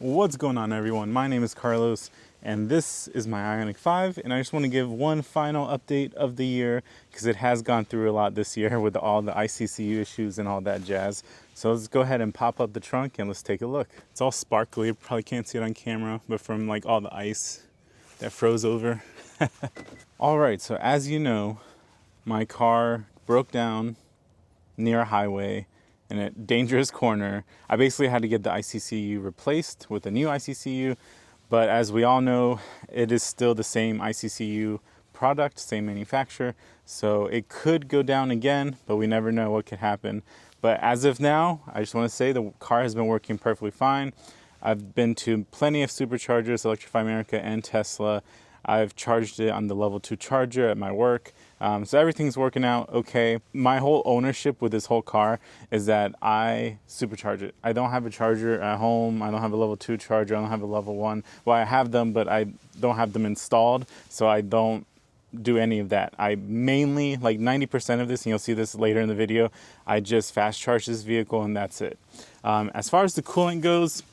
What's going on, everyone? My name is Carlos and this is my Ioniq 5, and I just want to give one final update of the year because it has gone through a lot this year with all the ICCU issues and all that jazz. So let's go ahead and pop up the trunk and let's take a look. It's all sparkly, you probably can't see it on camera, but from like all the ice that froze over. All right, so as you know, my car broke down near a highway in a dangerous corner. I basically had to get the ICCU replaced with a new ICCU, but as we all know, it is still the same ICCU product, same manufacturer, so it could go down again, but we never know what could happen. But as of now, I just want to say the car has been working perfectly fine. I've been to plenty of superchargers, Electrify America and Tesla. I've charged it on the level 2 charger at my work. So everything's working out okay. My whole ownership with this whole car is that I supercharge it. I don't have a charger at home. I don't have a level 2 charger. I don't have a level 1. Well, I have them, but I don't have them installed. So I don't do any of that. I mainly, like 90% of this, and you'll see this later in the video, I just fast charge this vehicle and that's it. As far as the coolant goes,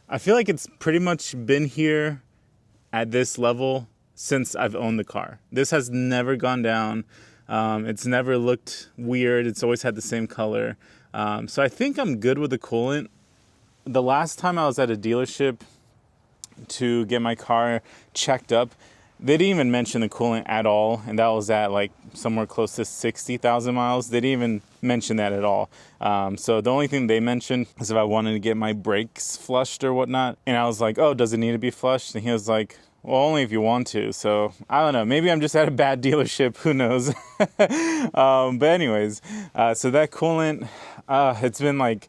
I feel like it's pretty much been here at this level since I've owned the car. This has never gone down. It's never looked weird. It's always had the same color. So I think I'm good with the coolant. The last time I was at a dealership to get my car checked up, they didn't even mention the coolant at all. And that was at like somewhere close to 60,000 miles. They didn't even mention that at all. So the only thing they mentioned is if I wanted to get my brakes flushed or whatnot. And I was like, oh, does it need to be flushed? And he was like, well, only if you want to. So I don't know. Maybe I'm just at a bad dealership. Who knows? But anyways, so that coolant, it's been like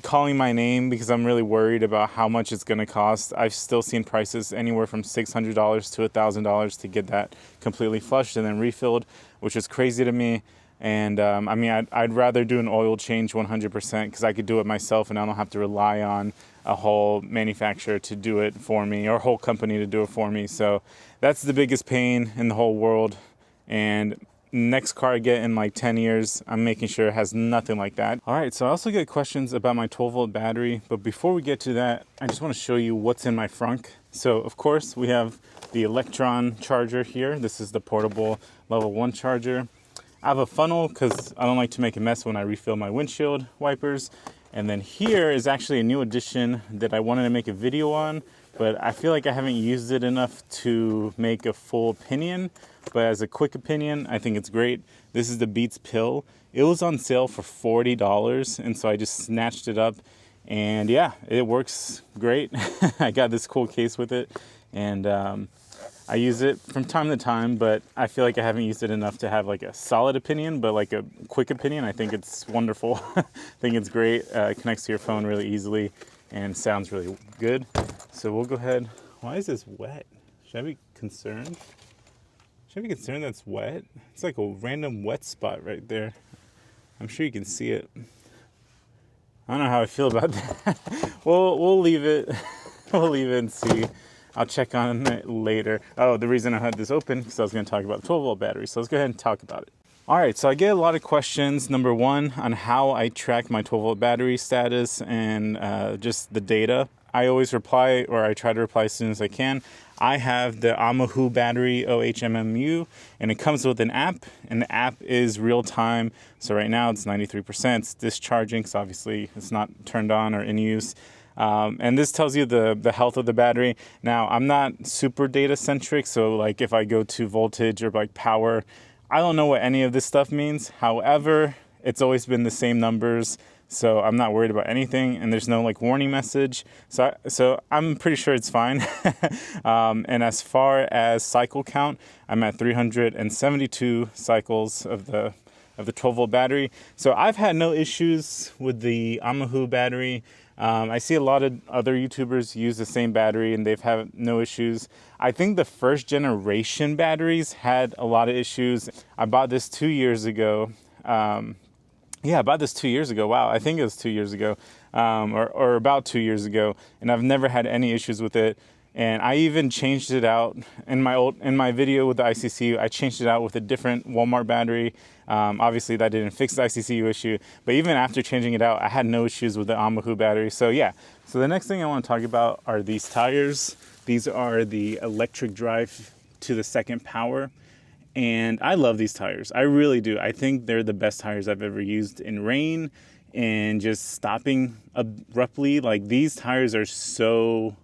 calling my name because I'm really worried about how much it's going to cost. I've still seen prices anywhere from $600 to $1,000 to get that completely flushed and then refilled, which is crazy to me. And I mean, I'd rather do an oil change 100% because I could do it myself and I don't have to rely on a whole manufacturer to do it for me or a whole company to do it for me. So that's the biggest pain in the whole world. And next car I get in like 10 years, I'm making sure it has nothing like that. All right, so I also get questions about my 12-volt battery. But before we get to that, I just want to show you what's in my Frunk. So of course, we have the Electron charger here. This is the portable level 1 charger. I have a funnel because I don't like to make a mess when I refill my windshield wipers. And then here is actually a new addition that I wanted to make a video on, but I feel like I haven't used it enough to make a full opinion. But as a quick opinion, I think it's great. This is the Beats pill. It was on sale for $40, and so I just snatched it up. And yeah, it works great. I got this cool case with it, and I use it from time to time, but I feel like I haven't used it enough to have like a solid opinion, but like a quick opinion. I think it's wonderful. I think it's great. It connects to your phone really easily and sounds really good. So we'll go ahead. Why is this wet? Should I be concerned? Should I be concerned that's wet? It's like a random wet spot right there. I'm sure you can see it. I don't know how I feel about that. We'll leave it. We'll leave it and see. I'll check on it later. Oh, the reason I had this open because I was going to talk about the 12-volt battery. So let's go ahead and talk about it. All right, so I get a lot of questions. Number one, on how I track my 12-volt battery status and just the data. I always reply, or I try to reply as soon as I can. I have the Ohmmu battery, OHMMU, and it comes with an app, and the app is real time. So right now it's 93%. It's discharging, so obviously it's not turned on or in use. And this tells you the health of the battery. Now, I'm not super data centric, so like if I go to voltage or like power, I don't know what any of this stuff means. However, it's always been the same numbers, so I'm not worried about anything, and there's no like warning message. So I'm pretty sure it's fine. And as far as cycle count, I'm at 372 cycles of the 12-volt battery. So I've had no issues with the Ohmmu battery. I see a lot of other YouTubers use the same battery and they've had no issues. I think the first generation batteries had a lot of issues. I bought this 2 years ago. Yeah, I bought this 2 years ago. Wow, I think it was 2 years ago, or about 2 years ago. And I've never had any issues with it. And I even changed it out in my video with the ICCU. I changed it out with a different Walmart battery. Obviously that didn't fix the ICCU issue, but even after changing it out, I had no issues with the Ohmmu battery. So yeah, so the next thing I want to talk about are these tires. These are the ElectricDrive to the second power. And I love these tires. I really do. I think they're the best tires I've ever used in rain and just stopping abruptly. Like, these tires are so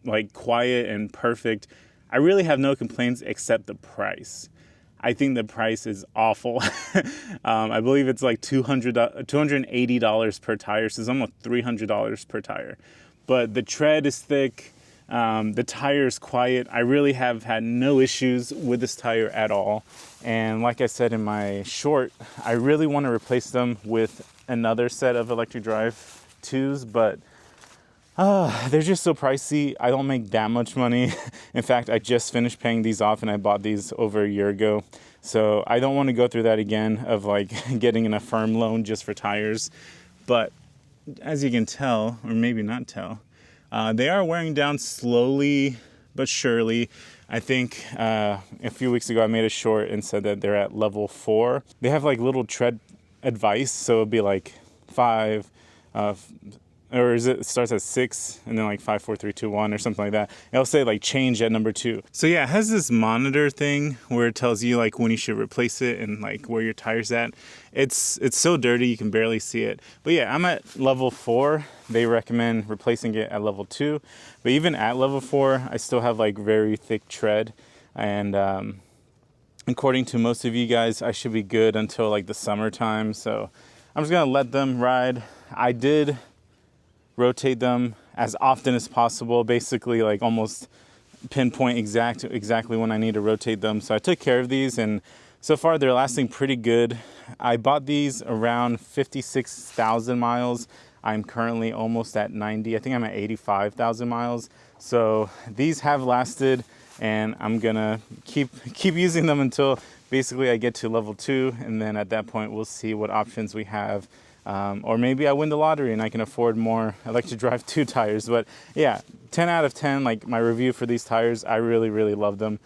like quiet and perfect. I really have no complaints except the price. I think the price is awful. I believe it's like $280 per tire, so it's almost $300 per tire. But the tread is thick. The tire is quiet. I really have had no issues with this tire at all. And like I said in my short, I really want to replace them with another set of ElectricDrive 2s, but they're just so pricey. I don't make that much money. In fact, I just finished paying these off and I bought these over a year ago. So I don't want to go through that again of like getting an Affirm loan just for tires. But as you can tell, or maybe not tell, they are wearing down slowly but surely. I think a few weeks ago I made a short and said that they're at level 4. They have like little tread advice, so it'll be like 5, or it starts at 6 and then like 5, 4, 3, 2, 1 or something like that. It'll say like change at number 2. So yeah, it has this monitor thing where it tells you like when you should replace it and like where your tire's at. It's so dirty you can barely see it. But yeah, I'm at level 4. They recommend replacing it at level 2. But even at level 4, I still have like very thick tread. And according to most of you guys, I should be good until like the summertime. So I'm just gonna let them ride. I did rotate them as often as possible, basically like almost pinpoint exactly when I need to rotate them. So I took care of these, and so far they're lasting pretty good. I bought these around 56,000 miles. I'm currently almost at 90. I think I'm at 85,000 miles. So these have lasted, and I'm gonna keep using them until basically I get to level 2, and then at that point we'll see what options we have. Or maybe I win the lottery and I can afford more ElectricDrive 2 tires. But yeah, 10 out of 10, like my review for these tires, I really love them.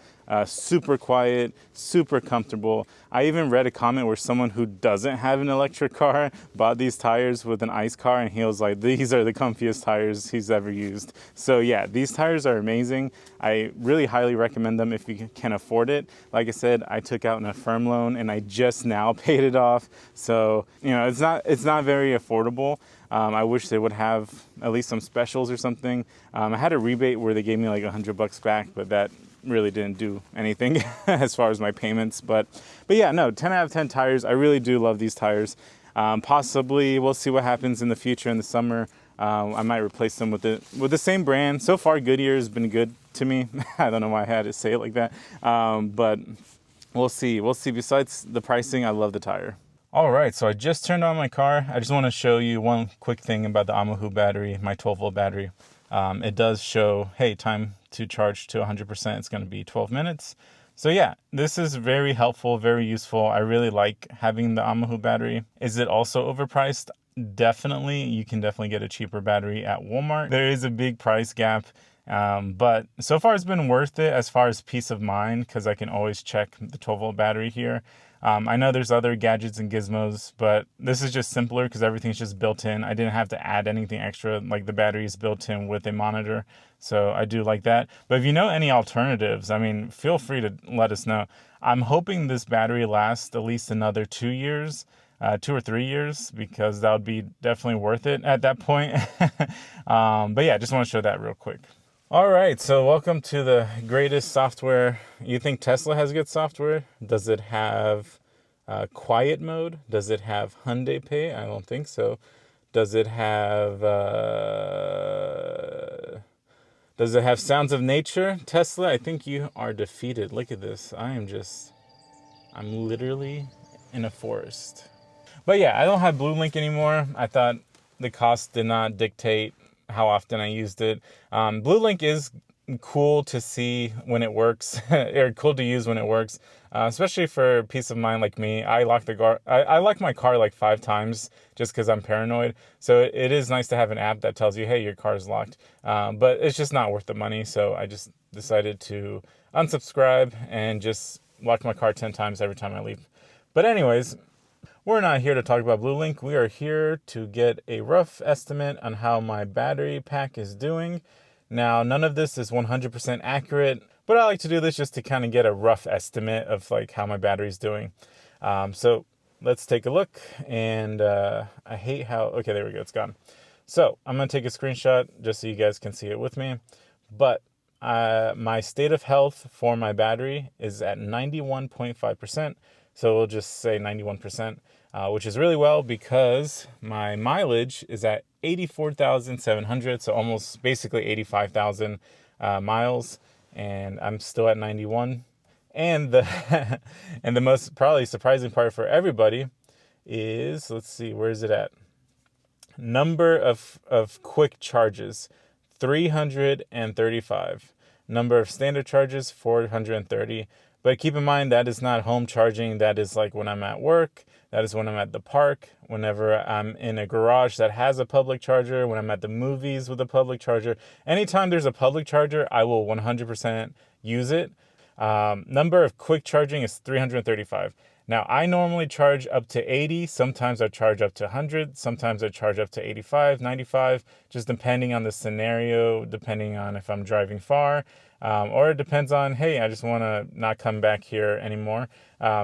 Super quiet, super comfortable. I even read a comment where someone who doesn't have an electric car bought these tires with an ICE car, and he was like, these are the comfiest tires he's ever used. So yeah, these tires are amazing. I really highly recommend them if you can afford it. Like I said, I took out an Affirm loan and I just now paid it off. So, you know, it's not very affordable. I wish they would have at least some specials or something. I had a rebate where they gave me like $100 back, but that really didn't do anything as far as my payments. But yeah, no, 10 out of 10 tires. I really do love these tires. Possibly we'll see what happens in the future in the summer. I might replace them with the same brand. So far, Goodyear has been good to me. I don't know why I had to say it like that. But we'll see. Besides the pricing, I love the tire. All right, so I just turned on my car. I just want to show you one quick thing about the Ohmmu battery, my 12-volt battery. It does show, hey, time to charge to 100%. It's going to be 12 minutes. So yeah, this is very helpful, very useful. I really like having the Ohmmu battery. Is it also overpriced? Definitely. You can definitely get a cheaper battery at Walmart. There is a big price gap. But so far it's been worth it as far as peace of mind, because I can always check the 12-volt battery here. I know there's other gadgets and gizmos, but this is just simpler because everything's just built in. I didn't have to add anything extra, like the battery is built in with a monitor. So I do like that. But if you know any alternatives, I mean, feel free to let us know. I'm hoping this battery lasts at least another 2 years. 2 or 3 years, because that would be definitely worth it at that point. But yeah, just want to show that real quick. All right, so welcome to the greatest software. You think Tesla has good software? Does it have quiet mode? Does it have Hyundai Pay? I don't think so. Does it have sounds of nature? Tesla, I think you are defeated. Look at this. I'm literally in a forest. But yeah, I don't have BlueLink anymore. I thought the cost did not dictate how often I used it. BlueLink is cool to see when it works, or cool to use when it works, especially for peace of mind like me. I lock the car. I lock my car like 5 times just because I'm paranoid. So it is nice to have an app that tells you, hey, your car is locked. But it's just not worth the money. So I just decided to unsubscribe and just lock my car 10 times every time I leave. But anyways, we're not here to talk about BlueLink. We are here to get a rough estimate on how my battery pack is doing. Now, none of this is 100% accurate, but I like to do this just to kind of get a rough estimate of like how my battery's doing. So let's take a look. And I hate how, okay, there we go, it's gone. So I'm going to take a screenshot just so you guys can see it with me. But my state of health for my battery is at 91.5%. So we'll just say 91%, which is really well because my mileage is at 84,700, so almost basically 85,000 miles, and I'm still at 91. And the and the most probably surprising part for everybody is, let's see, where is it at? Number of quick charges, 335. Number of standard charges, 430. But keep in mind, that is not home charging. That is like when I'm at work. That is when I'm at the park. Whenever I'm in a garage that has a public charger. When I'm at the movies with a public charger. Anytime there's a public charger, I will 100% use it. Number of quick charging is 335. Now, I normally charge up to 80. Sometimes I charge up to 100. Sometimes I charge up to 85, 95, just depending on the scenario, depending on if I'm driving far. Or it depends on, hey, I just want to not come back here anymore.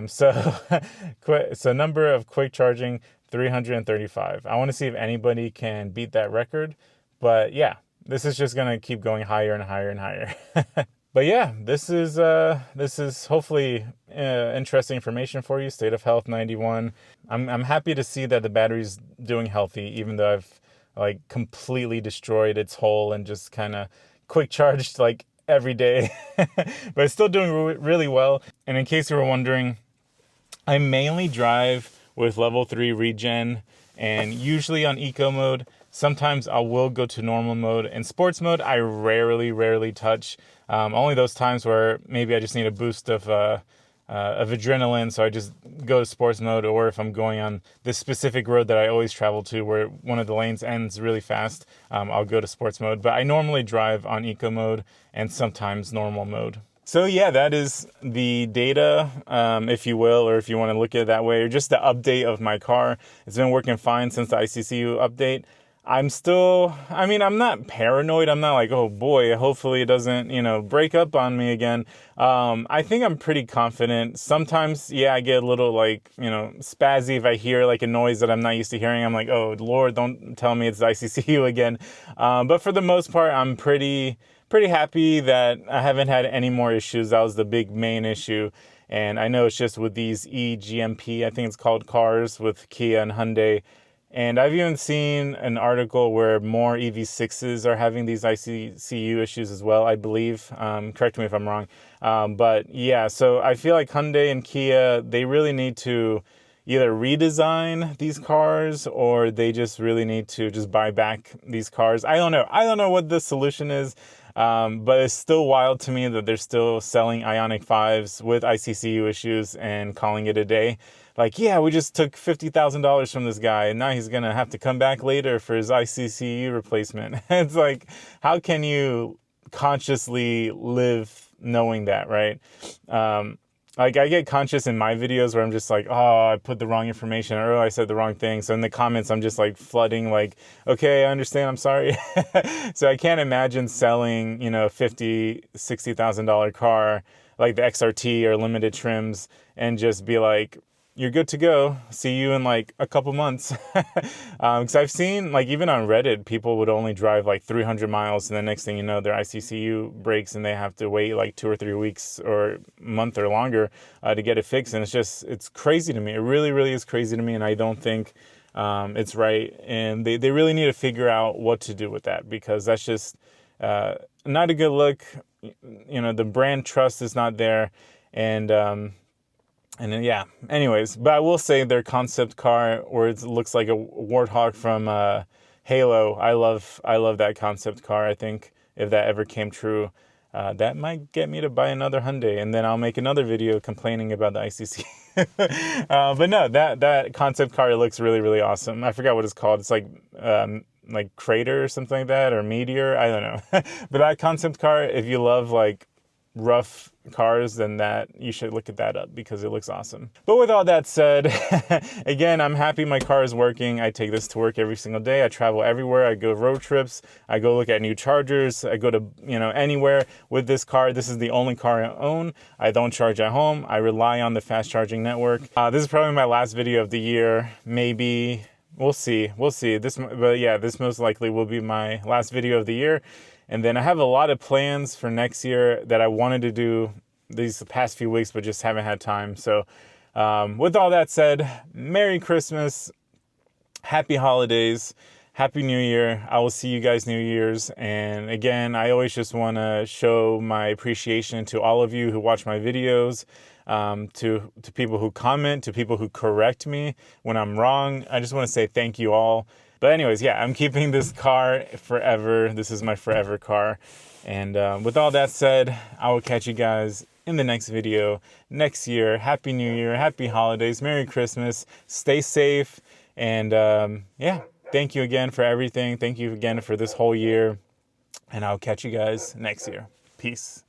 So number of quick charging, 335. I want to see if anybody can beat that record. But yeah, this is just going to keep going higher and higher and higher. But yeah, this is hopefully interesting information for you. State of health 91. I'm happy to see that the battery's doing healthy, even though I've like completely destroyed its hull and just kind of quick charged like every day. But it's still doing really well. And in case you were wondering, I mainly drive with level 3 regen and usually on eco mode. Sometimes I will go to normal mode. In sports mode, I rarely touch. Only those times where maybe I just need a boost of adrenaline, so I just go to sports mode. Or if I'm going on this specific road that I always travel to where one of the lanes ends really fast, I'll go to sports mode. But I normally drive on eco mode and sometimes normal mode. So yeah, that is the data, if you will, or if you want to look at it that way, or just the update of my car. It's been working fine since the ICCU update. I'm not paranoid. I'm not like, oh boy, hopefully it doesn't, break up on me again. I think I'm pretty confident. Sometimes, yeah, I get a little like, spazzy if I hear like a noise that I'm not used to hearing. I'm like, oh Lord, don't tell me it's the ICCU again. But for the most part, I'm pretty happy that I haven't had any more issues. That was the big main issue. And I know it's just with these eGMP, I think it's called cars with Kia and Hyundai. And I've even seen an article where more EV6s are having these ICCU issues as well, I believe. Correct me if I'm wrong. But yeah, so I feel like Hyundai and Kia, they really need to either redesign these cars or they just really need to just buy back these cars. I don't know what the solution is. But it's still wild to me that they're still selling Ioniq 5s with ICCU issues and calling it a day. Like, yeah, we just took $50,000 from this guy and now he's going to have to come back later for his ICCU replacement. It's like, how can you consciously live knowing that, right? Like I get conscious in my videos where I'm just like, oh, I put the wrong information or I said the wrong thing. So in the comments, I'm just like flooding like, okay, I understand. I'm sorry. So I can't imagine selling, $50,000, $60,000 car like the XRT or limited trims and just be like, you're good to go. See you in like a couple months. Because I've seen like even on Reddit, people would only drive like 300 miles and the next thing you know, their ICCU breaks and they have to wait like 2 or 3 weeks or a month or longer to get it fixed. And it's crazy to me. It really, really is crazy to me. And I don't think it's right. And they really need to figure out what to do with that because that's just not a good look. The brand trust is not there. And then, yeah, anyways, but I will say their concept car where it looks like a Warthog from Halo. I love that concept car. I think if that ever came true, that might get me to buy another Hyundai, and then I'll make another video complaining about the ICC. But no, that concept car looks really, really awesome. I forgot what it's called. It's like Crater or something like that, or Meteor. I don't know. But that concept car, if you love like rough cars, then that you should look at that up because it looks awesome. But with all that said, again, I'm happy my car is working. I take this to work every single day. I travel everywhere. I go road trips. I go look at new chargers. I go to, anywhere with this car. This is the only car I own. I don't charge at home. I rely on the fast charging network. This is probably my last video of the year. Maybe we'll see. But yeah, this most likely will be my last video of the year. And then I have a lot of plans for next year that I wanted to do these past few weeks, but just haven't had time. So with all that said, Merry Christmas, Happy Holidays, Happy New Year. I will see you guys New Year's. And again, I always just want to show my appreciation to all of you who watch my videos, to people who comment, to people who correct me when I'm wrong. I just want to say thank you all. But anyways, yeah, I'm keeping this car forever. This is my forever car. And with all that said, I will catch you guys in the next video next year. Happy New Year, Happy Holidays, Merry Christmas, stay safe. And yeah, thank you again for everything. Thank you again for this whole year. And I'll catch you guys next year. Peace.